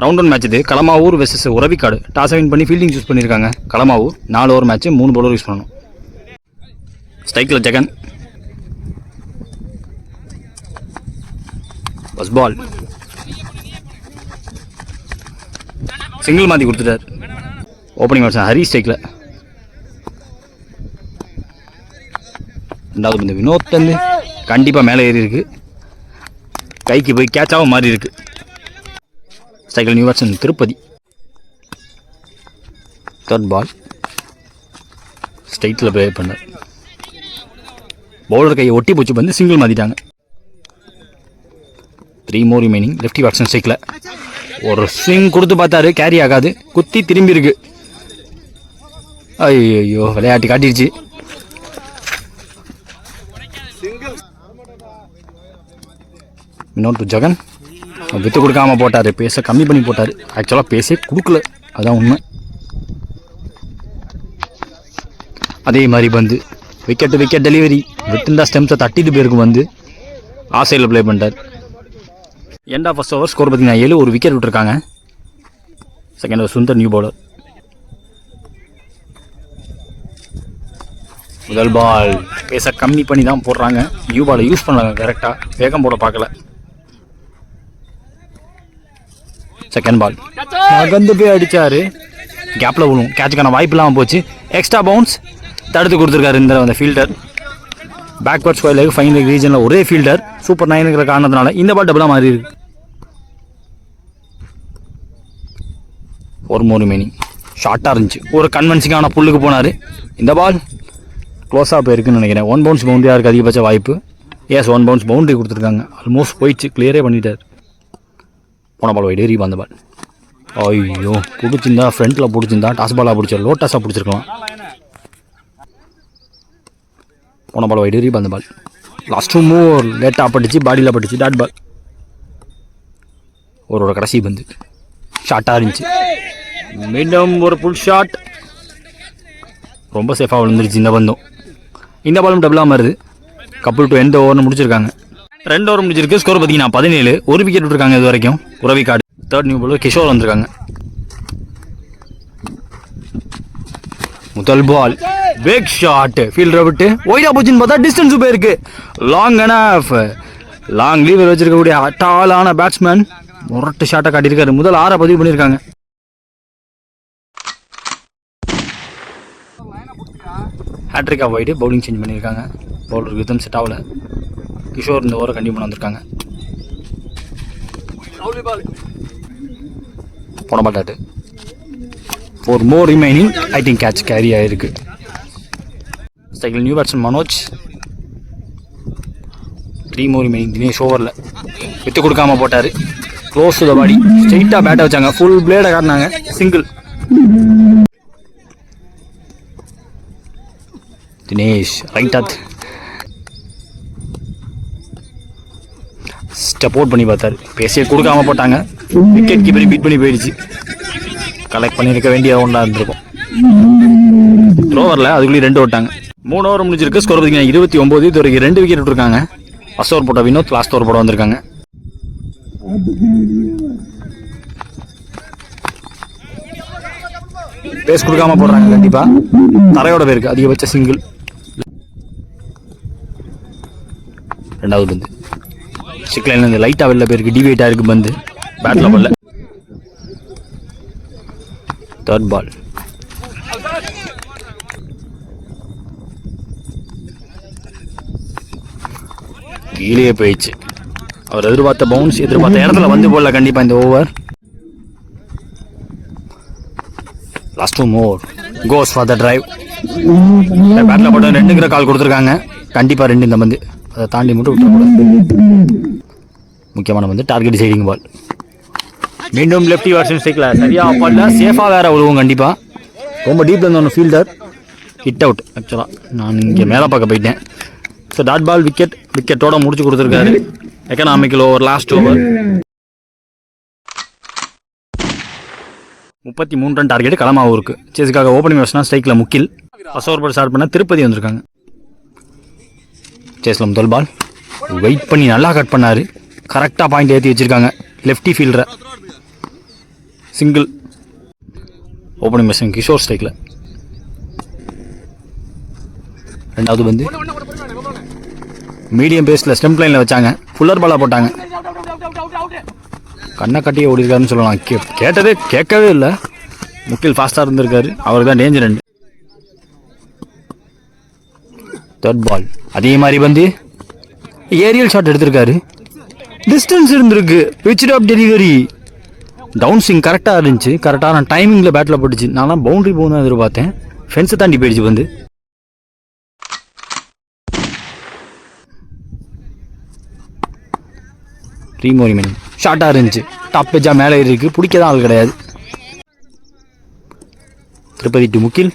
Round 1 match இது. Kalamavur versus உரவிக்காடு. Toss win பண்ணி fielding choose பண்ணியிருக்காங்க. Kalamavur 4 over match 3 bowler use பண்ணணும். ஸ்ட்ரைக்கில் ஜெகன். ஃபர்ஸ்ட் பால் சிங்கிள் மாற்றி கொடுத்துட்டார். ஓப்பனிங் பேட்ஸ்மேன் ஹரி ஸ்ட்ரைக்கில். ரெண்டாவது பந்து வினோத் வந்து கண்டிப்பாக மேலே ஏறி இருக்கு. கைக்கு போய் கேட்சாகவும் மாறி இருக்கு. ஸ்ட்ரைக்கில் new batsman Tirupati. Third ball ஸ்ட்ரைட்டில் ப்ளே பண்ணார். பவுலர் கையை ஒட்டி போச்சு வந்து சிங்கிள் மாற்றிட்டாங்க. 3 more ரிமைனிங். லெஃப்டி பேட்ஸ்மேன் ஸ்ட்ரைக்கில் ஒரு ஸ்விங் கொடுத்து பார்த்தாரு, கேரி ஆகாது, குத்தி திரும்பி இருக்கு. ஐயோ விளையாட்டு காட்டிடுச்சு. இன்னொரு ஜெகன் வித்து கொடுக்காம போட்டார். பேச கம்மி பண்ணி போட்டார். ஆக்சுவலாக பேசே கொடுக்கல, அதான் உண்மை. அதே மாதிரி வந்து விக்கெட் டெலிவரி வித்துண்டா ஸ்டெம்ஸை தட்டிட்டு போயிருக்கும் வந்து ஆசையில் ப்ளே பண்ணிட்டார். End of first over score பார்த்தீங்கன்னா 7. ஒரு விக்கெட் விட்டுருக்காங்க. Second over Sundar new bowler. முதல் பால் பேச கம்மி பண்ணி தான் போடுறாங்க. நியூ பாலை யூஸ் பண்ணாங்க கரெக்டாக, வேகம் போட பார்க்கல. செகண்ட் பால் நகர்ந்து போய் அடித்தார். கேப்பில் விழும், கேட்சுக்கான வாய்ப்பு இல்லாமல் போச்சு. எக்ஸ்ட்ரா பவுன்ஸ் தடுத்து கொடுத்துருக்காரு இந்த அந்த fielder. Backward square leg fine leg ரீஜனில் ஒரே ஃபீல்டர் சூப்பர் 9ங்கிற காரணத்தினால இந்த பால் டபுளாக மாறி இருக்கு. 4 more ரிமைனிங். ஷார்ட்டாக இருந்துச்சு, ஒரு கன்வென்சிங்கான புல்லுக்கு போனார். இந்த பால் க்ளோஸாக போயிருக்குன்னு நினைக்கிறேன். 1 bounce பவுண்டரியாக இருக்குது அதிகபட்ச வாய்ப்பு. 1 bounce பவுண்டரி கொடுத்துருக்காங்க. ஆல்மோஸ்ட் போயிடுச்சு, கிளியரே பண்ணிட்டார். போன பால் வைடு ரீபாந்த பால். ஐயோ பிடிச்சிருந்தா ஃப்ரண்ட்டில் பிடிச்சிருந்தா டாஸ் பாலாக பிடிச்சார், லோட்டாஸாக பிடிச்சிருக்கலாம். போன பால் வைடு ரீபாந்த பால். லாஸ்ட் 2 more லேட்டாக பட்டுச்சு, பாடியில் பட்டுச்சு. Dot ball. ஒரு கடைசி பந்து ஷார்ட்டாக இருந்துச்சு. மீண்டும் ஒரு புல் ஷாட். ரொம்ப சேஃபாக விழுந்துருச்சு இந்த பந்தும். இந்த பாலும் டபுளாக மாறுது. கப்புள் டு எந்த ஓவர்னு முடிச்சிருக்காங்க. 2 ஓவர் முடிச்சிருக்கு. ஸ்கோர் பார்த்தீங்கன்னா 17. ஒரு விக்கெட் விட்டுருக்காங்க இது வரைக்கும் உரவிக்காடு. தேர்ட் நியூ பாலர் கிஷோர் வந்திருக்காங்க. முதல் பால் பிக் ஷாட், ஃபீல்டரை விட்டு ஒயிடா போச்சுன்னு பார்த்தா டிஸ்டன்ஸ் போயிருக்கு. லாங் லாங் லீவர் வச்சிருக்கக்கூடிய டாலான பேட்ஸ்மேன் முரட்டு ஷாட்டை காட்டியிருக்காரு. முதல் 6 பதிவு பண்ணியிருக்காங்க. Hat trick off wide bowling change பண்ணியிருக்காங்க. பவுலருக்கு விதம் செட் ஆகல. கிஷோர் இந்த ஓவரை கண்டிப்பாக பண்ண வந்திருக்காங்க. போன பாட்டாட்டு 4 more remaining. I think catch carry ஆகிருக்கு. ஸ்ட்ரைக்கில் new batsman Manoj. 3 more remaining. Dinesh ஓவரில் விட்டு கொடுக்காம போட்டார். க்ளோஸ் டு த பாடி, ஸ்ட்ரெயிட்டாக பேட்டை வச்சாங்க. ஃபுல் பிளேடை காட்டினாங்க. சிங்கிள். தினேஷ் ரைட் ஆத் ஸ்டெப் அவுட் பண்ணி பார்த்தாரு. பேசியே கொடுக்காம போட்டாங்க. விக்கெட் கீப்பரை பீட் பண்ணி போயிடுச்சு. கலெக்ட் பண்ணியிருக்க வேண்டிய ஒன்றா இருந்திருக்கும். த்ரோவரில் அதுக்குள்ளேயே 2 ஓட்டாங்க. 3 ஓவர் முடிஞ்சிருக்கு. ஸ்கோர் பார்த்தீங்கன்னா 29. இது வரைக்கும் 2 விக்கெட் விட்டுருக்காங்க. ஃபர்ஸ்ட் ஓவர் போட்ட வினோத், லாஸ்ட் ஓவர் போட வந்திருக்காங்க. பேஸ் கொடுக்காம போடுறாங்க. கண்டிப்பாக தரையோட போயிருக்கு. அதிகபட்ச சிங்கிள். ரெண்டாவது பந்து சிக்லைன் இந்த லைட்டாக வெளில போயிருக்கு. டிவைட்டாக இருக்குது பந்து. பேட்டில் பண்ணல. தேர்ட் பால் கீழே போயிடுச்சு. அவர் எதிர்பார்த்த பவுன்ஸ் எதிர்பார்த்த இடத்துல வந்து போடல கண்டிப்பாக இந்த over. Last 2 more goes for the drive. Battle போட்ட 2ங்கிற கால் கொடுத்துருக்காங்க. கண்டிப்பாக 2 இந்த பந்து. அதை தாண்டி மட்டும் விட்டுறக்கூடாது. முக்கியமான வந்து டார்கெட் சைடிங் பால். மீண்டும் லெஃப்டி வாட்ஸ்மேன் ஸ்ட்ரைக்கில் சரியாக பால்ல சேஃபாக வேறு விழுவும். கண்டிப்பாக ரொம்ப டீப்பில் இருந்த ஒன்று ஃபீல்டர் ஹிட் அவுட். ஆக்சுவலாக நான் இங்கே மேலே பார்க்க போயிட்டேன். ஸோ டாட் பால் விக்கெட்டோட முடிச்சு கொடுத்துருக்காரு. Economical over last over. 33 run target களமாவூருக்கு. சேஸுக்காக ஓப்பனிங் பேட்ஸ்மேன் ஸ்ட்ரைக்கில் முக்கில். ஃபர்ஸ்ட் ஓவர் போட்டு ஸ்டார்ட் பண்ண திருப்பதி வந்திருக்காங்க. சேஸில் முதல் பால் வெயிட் பண்ணி நல்லா கட் பண்ணார். கரெக்டாக பாயிண்ட் ஏற்றி வச்சுருக்காங்க லெஃப்டி ஃபீல்டரை. சிங்கிள். ஓப்பனிங் பேட்ஸ்மேன் கிஷோர் ஸ்ட்ரைக்கில். ரெண்டாவது பந்து மீடியம் பேஸில் ஸ்டெம்ப் லைனில் வச்சாங்க. ஃபுல்லர் பாலாக போட்டாங்க. கண்ணை கட்டியே ஓடிருக்காருன்னு சொல்லலாம். கேட்டதே கேட்கவே இல்லை. முக்கில் ஃபாஸ்ட்டாக இருந்திருக்காரு. அவருக்கு தான் டேஞ்சர் ரெண்டு. தேர்ட் பால் அதே மாதிரி வந்து ஏரியல் ஷாட் எடுத்திருக்காரு. டிஸ்டன்ஸ் இருந்திருக்கு. Pitch up delivery. Down swing கரெக்டாக இருந்துச்சு. கரெக்டான டைமிங்கில் பேட்டில் போட்டுச்சு. நான் பவுண்டரி போகணும் எதிர்பார்த்தேன். ஃபென்ஸை தாண்டி போயிடுச்சு வந்து. ரீமோரி மணி ஷார்ட்டாக இருந்துச்சு. டாப் பேஜாக மேலே இருக்கு. பிடிக்கதான் ஆள் கிடையாது. திருப்பதி டு முக்கில்.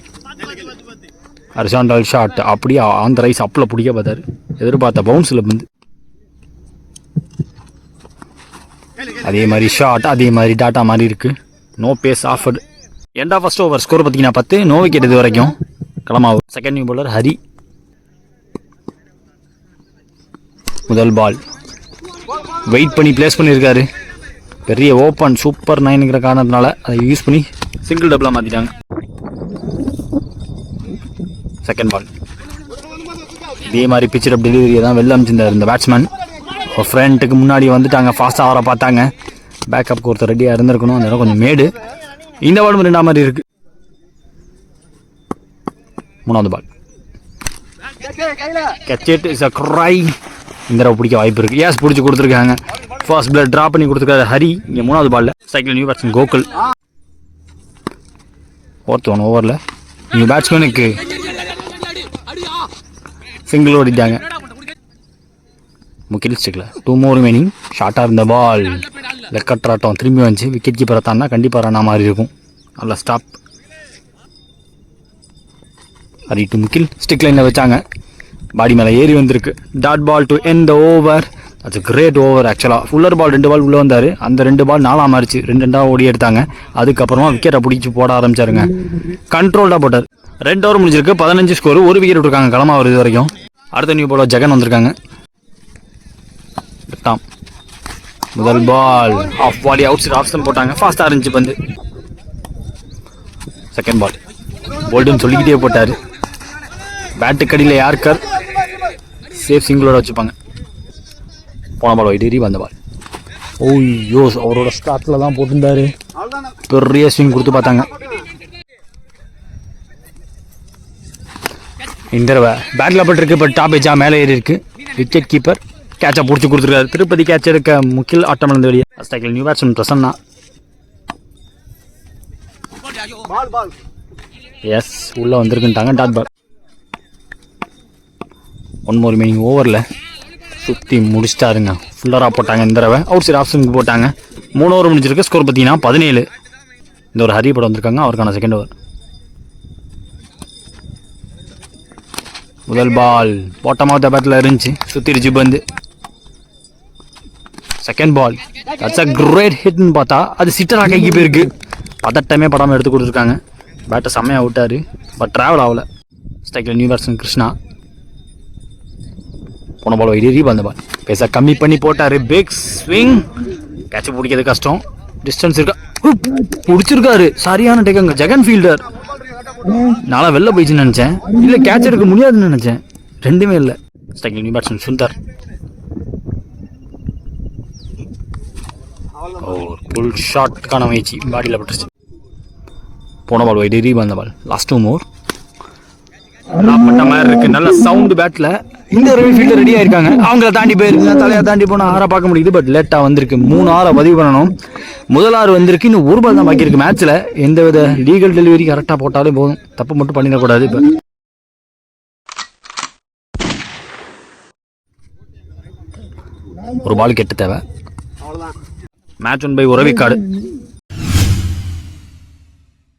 ஹரிசாண்டல் ஷாட் அப்படியே ஆன் ரைஸ் அப்பில் பிடிக்க பார்த்தாரு. எதிர்பார்த்த பவுன்ஸில் வந்து அதே மாதிரி ஷாட் அதே மாதிரி டாட்டா மாதிரி இருக்கு. No pace offered. End of first over score பார்த்தீங்கன்னா 10. நோ விக்கெட் இது வரைக்கும். களமாவு. Second new bowler Hari. முதல் பால் வெயிட் பண்ணி பிளேஸ் பண்ணியிருக்காரு. பெரிய ஓப்பன் சூப்பர் 9ங்கிற காரணத்தினால அதை யூஸ் பண்ணி சிங்கிள் டபுளாக மாற்றிட்டாங்க. செகண்ட் பால் இதே மாதிரி பிச்சர் அப் டெலிவரியை தான் வெளில அமைச்சிருந்தார் இந்த பேட்ஸ்மேன். ஃப்ரண்ட்டுக்கு முன்னாடி வந்துட்டாங்க. ஃபாஸ்ட்டாக வர பார்த்தாங்க. பேக்கப்புக்கு ஒருத்தர் ரெடியாக இருந்திருக்கணும். அந்த இடம் கொஞ்சம் மேடு. இந்த பாலும் ரெண்டா மாதிரி இருக்கு. மூணாவது ball catch it is a cry. இந்த தடவை பிடிக்க வாய்ப்பு இருக்குது. ஏஸ் பிடிச்சி கொடுத்துருக்காங்க. ஃபர்ஸ்ட் பிளட் ட்ராப் பண்ணி கொடுத்துருக்காரு ஹரி. இங்கே மூணாவது பாலில் cycle new batsman Gokul. Fourth one ஓவரில் நியூ பேட்ஸ்மேனுக்கு சிங்கிள் ஓடிட்டாங்க. முக்கில் ஸ்டிக்கில் 2 more remaining. ஷார்ட்டாக இருந்த பால் லெக்கட்ராட்டம் திரும்பி வந்துச்சு. விக்கெட் கீப்பரை தான்னா கண்டிப்பாக ரன்னா மாதிரி இருக்கும். நல்லா ஸ்டாப். ஹரி டு முக்கில் ஸ்டிக் லைனில் வச்சாங்க. பாடி மேலே ஏறி வந்திருக்கு. Dot ball to end the over. அது கிரேட் ஓவர். ஆக்சுவலாக ஃபுல்லர் பால் 2 பால் உள்ளே வந்தார். அந்த 2 பால் 4 மாறிச்சு. 2 ஓடி எடுத்தாங்க. அதுக்கப்புறமா விக்கெட்டை பிடிச்சி போட ஆரம்பிச்சாருங்க. கண்ட்ரோல்டாக போட்டார். 2 ஓவர் முடிஞ்சிருக்கு. 15 ஸ்கோர். 1 விக்கெட் விட்டுருக்காங்க களமா வருது வரைக்கும். அடுத்த நியூ பாலர் ஜெகன் வந்திருக்காங்க. முதல் ball off body outside option போட்டாங்க. ஃபாஸ்ட்டாக இருந்துச்சு பந்து. செகண்ட் பால் போல்டுன்னு சொல்லிக்கிட்டே போட்டார். பேட்டு கடியில் யார்கர் சேஃப் சிங்கிளோட வச்சுப்பாங்க. போன பால் வைடேரி வந்த பால். ஓய்யோ அவரோட ஸ்டார்ட்டில் தான் போட்டிருந்தாரு. பெரிய ஸ்விங் கொடுத்து பார்த்தாங்க. இந்த தடவை பேட்டில் பட்டிருக்கு. இப்போ டாப் ஏஜா மேலே ஏறி இருக்கு. விக்கெட் கீப்பர் கேட்சை பிடிச்சி கொடுத்துருக்காரு. திருப்பதி கேட்ச் எடுக்க முக்கில் ஆட்டம் இருந்து வெளியே. ஸ்ட்ரைக்கில் நியூ பேட்ஸ்மேன் பிரசன்னா. எஸ் உள்ளே வந்திருக்குன்ட்டாங்க. Dot ball. 1 more remaining ஓவரில் சுற்றி முடிச்சிட்டாருங்க. ஃபுல்லராக போட்டாங்க. இந்த தடவை அவுட் சைட் ஆப்ஷனுக்கு போட்டாங்க. 3 ஓவர் முடிஞ்சிருக்கு. ஸ்கோர் பார்த்தீங்கன்னா 17. இந்த ஒரு ஹரி படம் வந்திருக்காங்க. அவருக்கான செகண்ட் ஓவர். முதல் பால் பாட்டம் ஆஃப் த பேட்டில் இருந்துச்சு. சுற்றிருச்சு பந்து. Second ball that's a great ஹிட்னு பார்த்தா அது சிட்டராக கைக்கு போயிருக்கு. பதட்டமே படாமல் எடுத்து கொடுத்துருக்காங்க. பேட்டை செம்மையாக விட்டார். பட் ட்ராவல் ஆகலை. ஸ்ட்ரைக்கில் நியூ பேட்ஸ்மேன் கிருஷ்ணா. போன பால் வைடேரி வந்த பால் பேச கம்மி பண்ணி போட்டார். Big swing. கேட்ச் பிடிக்கிறது கஷ்டம். டிஸ்டன்ஸ் இருக்கா பிடிச்சிருக்காரு. சரியான டேக்கங்க. ஜெகன் ஃபீல்டர். நானும் வெளில போயிடுச்சுன்னு நினச்சேன். இல்லை கேட்ச் எடுக்க முடியாதுன்னு நினச்சேன். ரெண்டுமே இல்லை. ஸ்ட்ரைக்கில் நியூ பேட்ஸ்மேன் சுந்தர். ஃபுல் ஷாட்டுக்கான முயற்சி பாடியில் பட்டுருச்சு. போன பால் வைடேரி வந்த பால். Last 2 more. பண்ண மாதிரி இருக்கு. நல்ல சவுண்டு பேட்டில். இந்த ரவி ஃபீல்டர் ரெடியாக இருக்காங்க. அவங்கள தாண்டி போயிருக்குங்க. தலையை தாண்டி போனால் 6 பார்க்க முடியுது. பட் லேட்டாக வந்திருக்கு. 3 6 பதிவு பண்ணணும். முதல் 6 வந்திருக்கு. இன்னும் 1 பால் தான் பாக்கி இருக்கு மேட்ச்சில். எந்த வித லீகல் டெலிவரி கரெக்டாக போட்டாலே போதும். தப்பு மட்டும் பண்ணிடக்கூடாது. இப்போ ஒரு பால் கெட்டு தேவை. Match 1 by உறவிக்காடு.